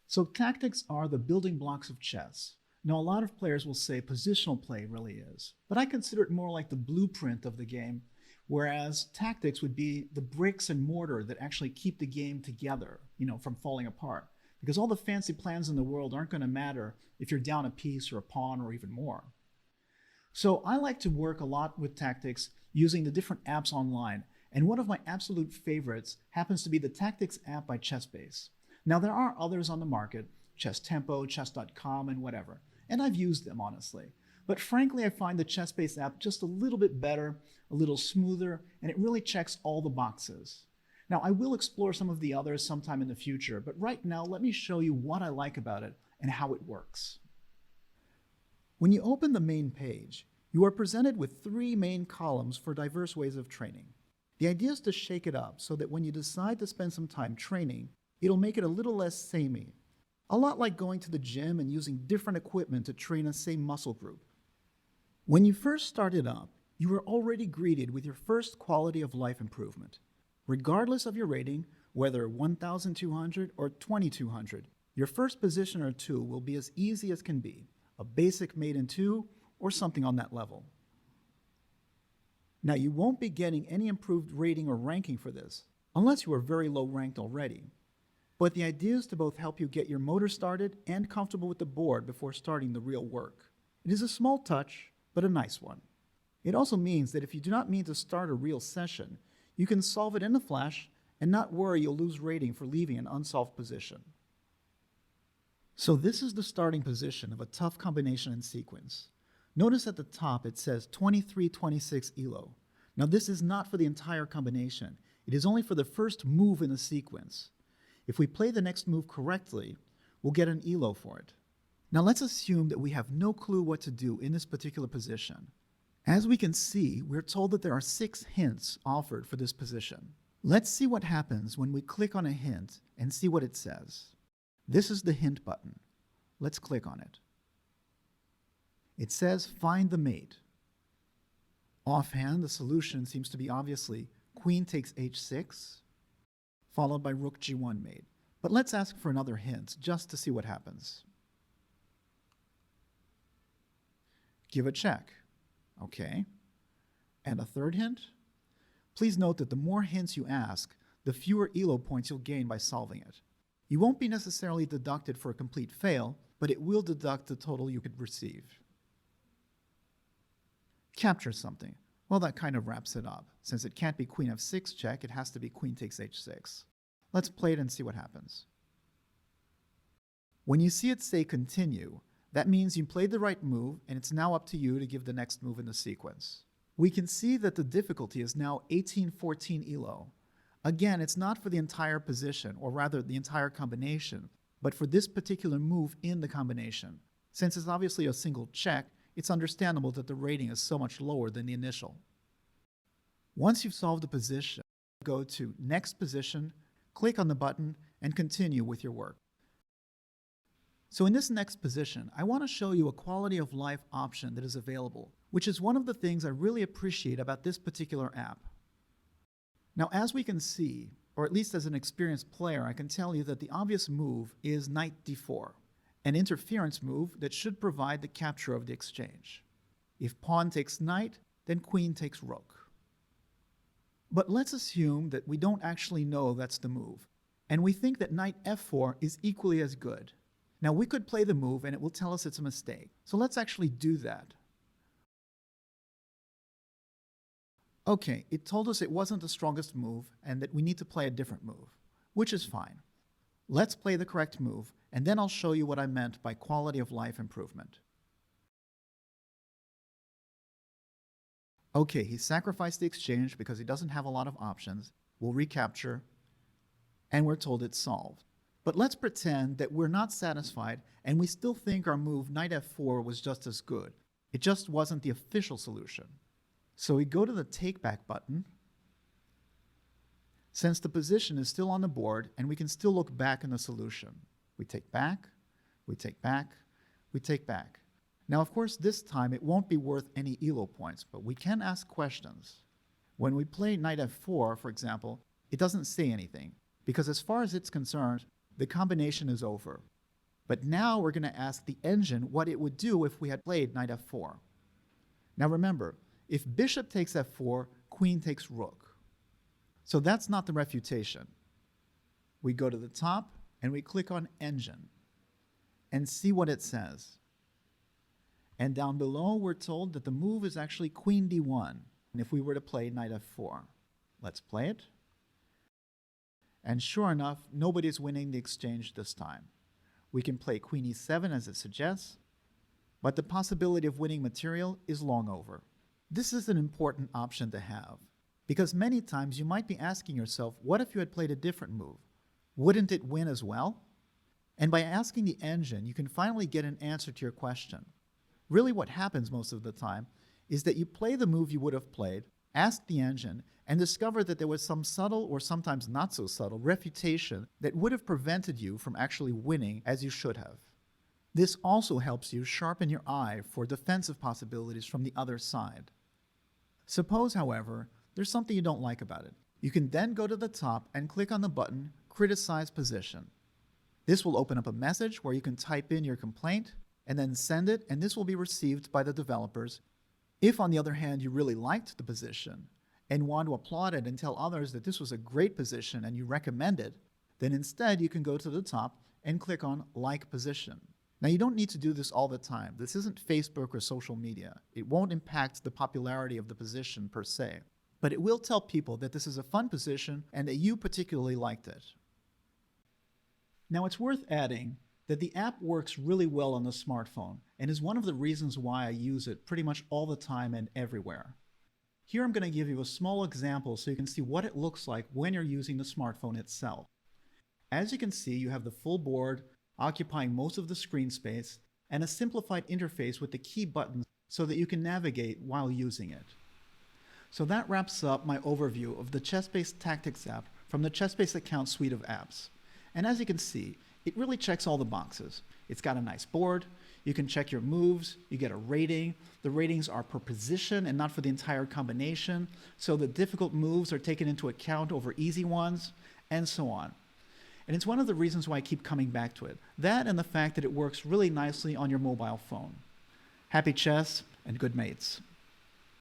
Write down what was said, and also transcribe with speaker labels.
Speaker 1: So tactics are the building blocks of chess. Now, a lot of players will say positional play really is, but I consider it more like the blueprint of the game, whereas tactics would be the bricks and mortar that actually keep the game together, from falling apart. Because all the fancy plans in the world aren't going to matter if you're down a piece or a pawn or even more. So I like to work a lot with tactics using the different apps online, and one of my absolute favorites happens to be the Tactics app by Chessbase. Now, there are others on the market, Chess Tempo, Chess.com, and whatever, and I've used them honestly. But frankly, I find the Chessbase app just a little bit better, a little smoother, and it really checks all the boxes. Now, I will explore some of the others sometime in the future, but right now, let me show you what I like about it and how it works. When you open the main page, you are presented with three main columns for diverse ways of training. The idea is to shake it up so that when you decide to spend some time training, it'll make it a little less samey. A lot like going to the gym and using different equipment to train a same muscle group. When you first started up, you were already greeted with your first quality of life improvement. Regardless of your rating, whether 1,200 or 2,200, your first position or two will be as easy as can be, a basic mate in two or something on that level. Now, you won't be getting any improved rating or ranking for this, unless you are very low ranked already. But the idea is to both help you get your motor started and comfortable with the board before starting the real work. It is a small touch, but a nice one. It also means that if you do not mean to start a real session, you can solve it in a flash and not worry you'll lose rating for leaving an unsolved position. So this is the starting position of a tough combination and sequence. Notice at the top it says 2326 ELO. Now this is not for the entire combination. It is only for the first move in the sequence. If we play the next move correctly, we'll get an ELO for it. Now let's assume that we have no clue what to do in this particular position. As we can see, we're told that there are 6 hints offered for this position. Let's see what happens when we click on a hint and see what it says. This is the hint button. Let's click on it. It says find the mate. Offhand, the solution seems to be obviously queen takes h6, followed by rook g1 mate. But let's ask for another hint just to see what happens. Give a check. Okay. And a third hint? Please note that the more hints you ask, the fewer ELO points you'll gain by solving it. You won't be necessarily deducted for a complete fail, but it will deduct the total you could receive. Capture something. Well, that kind of wraps it up. Since it can't be queen f6 check, it has to be queen takes h6. Let's play it and see what happens. When you see it say continue, that means you played the right move and it's now up to you to give the next move in the sequence. We can see that the difficulty is now 1814 ELO. Again, it's not for the entire position, or rather the entire combination, but for this particular move in the combination. Since it's obviously a single check, it's understandable that the rating is so much lower than the initial. Once you've solved the position, go to Next Position, click on the button, and continue with your work. So in this next position, I want to show you a quality of life option that is available, which is one of the things I really appreciate about this particular app. Now, as we can see, or at least as an experienced player, I can tell you that the obvious move is knight d4, an interference move that should provide the capture of the exchange. If pawn takes knight, then queen takes rook. But let's assume that we don't actually know that's the move, and we think that knight f4 is equally as good. Now, we could play the move and it will tell us it's a mistake. So let's actually do that. Okay, it told us it wasn't the strongest move and that we need to play a different move, which is fine. Let's play the correct move, and then I'll show you what I meant by quality of life improvement. Okay, he sacrificed the exchange because he doesn't have a lot of options. We'll recapture, and we're told it's solved. But let's pretend that we're not satisfied and we still think our move knight f4 was just as good. It just wasn't the official solution. So we go to the take back button. Since the position is still on the board and we can still look back in the solution. We take back, we take back, we take back. Now, of course, this time it won't be worth any ELO points, but we can ask questions. When we play knight f4, for example, it doesn't say anything, because as far as it's concerned, the combination is over. But now we're going to ask the engine what it would do if we had played knight f4. Now remember, if bishop takes f4, queen takes rook. So that's not the refutation. We go to the top and we click on engine and see what it says. And down below we're told that the move is actually queen d1 if we were to play knight f4. Let's play it. And sure enough, nobody's winning the exchange this time. We can play queen e7 as it suggests, but the possibility of winning material is long over. This is an important option to have, because many times you might be asking yourself, what if you had played a different move? Wouldn't it win as well? And by asking the engine, you can finally get an answer to your question. Really what happens most of the time is that you play the move you would have played, ask the engine, and discover that there was some subtle or sometimes not so subtle refutation that would have prevented you from actually winning as you should have. This also helps you sharpen your eye for defensive possibilities from the other side. Suppose, however, there's something you don't like about it. You can then go to the top and click on the button Criticize Position. This will open up a message where you can type in your complaint and then send it, and this will be received by the developers. If, on the other hand, you really liked the position and want to applaud it and tell others that this was a great position and you recommend it, then instead you can go to the top and click on Like Position. Now, you don't need to do this all the time. This isn't Facebook or social media. It won't impact the popularity of the position per se, but it will tell people that this is a fun position and that you particularly liked it. Now, it's worth adding that the app works really well on the smartphone and is one of the reasons why I use it pretty much all the time and everywhere. Here I'm going to give you a small example so you can see what it looks like when you're using the smartphone itself. As you can see, you have the full board occupying most of the screen space and a simplified interface with the key buttons so that you can navigate while using it. So that wraps up my overview of the Chessbase Tactics app from the Chessbase Account suite of apps. And as you can see, it really checks all the boxes. It's got a nice board, you can check your moves, you get a rating. The ratings are per position and not for the entire combination, so the difficult moves are taken into account over easy ones, and so on. And it's one of the reasons why I keep coming back to it. That and the fact that it works really nicely on your mobile phone. Happy chess and good mates.